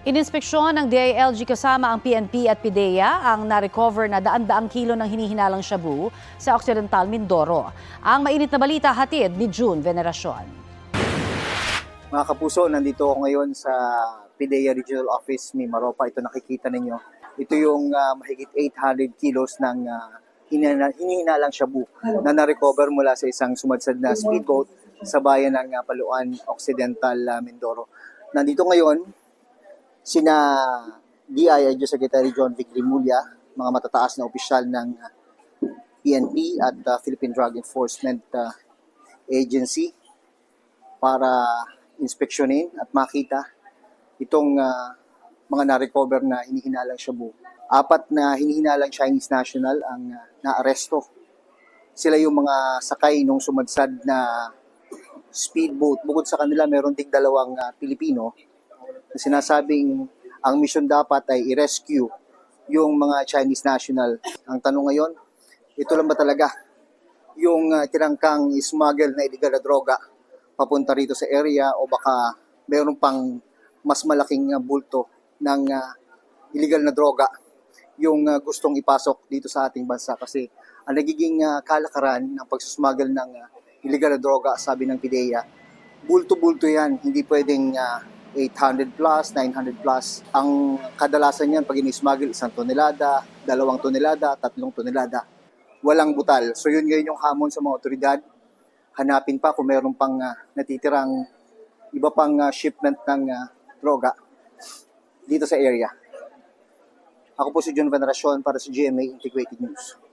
Ininspeksyon ng DILG kasama ang PNP at PIDEA ang na-recover na daan-daang kilo ng hinihinalang shabu sa Occidental Mindoro. Ang mainit na balita hatid ni June Veneracion. Mga kapuso, nandito ako ngayon sa PIDEA Regional Office Mimaropa. Ito nakikita ninyo. Ito yung mahigit 800 kilos ng hinihinalang shabu na na-recover mula sa isang sumadsad na speedboat sa bayan ng Paluan, Occidental Mindoro. Nandito ngayon sina DILG Secretary John Vic Rimulya, mga matataas na opisyal ng PNP at Philippine Drug Enforcement Agency para inspeksyonin at makita itong mga na-recover na hinihinalang shabu. 4 na hinihinalang Chinese national ang naaresto. Sila yung mga sakay nung sumadsad na speedboat. Bukod sa kanila, meron ding 2 Pilipino na sinasabing ang mission dapat ay i-rescue yung mga Chinese national. Ang tanong ngayon, ito lang ba talaga yung tinangkang smuggle na illegal na droga papunta rito sa area o baka mayroon pang mas malaking bulto ng illegal na droga yung gustong ipasok dito sa ating bansa? Kasi ang nagiging kalakaran ng pagsusmuggle ng illegal na droga, sabi ng PIDEA, bulto-bulto yan, hindi pwedeng 800 plus, 900 plus. Ang kadalasan yan pag in-smuggle, 1 tonelada, 2 tonelada, 3 tonelada. Walang butal. So yun ngayon yung hamon sa mga otoridad. Hanapin pa kung meron pang natitirang iba pang shipment ng droga dito sa area. Ako po si June Veneracion para sa GMA Integrated News.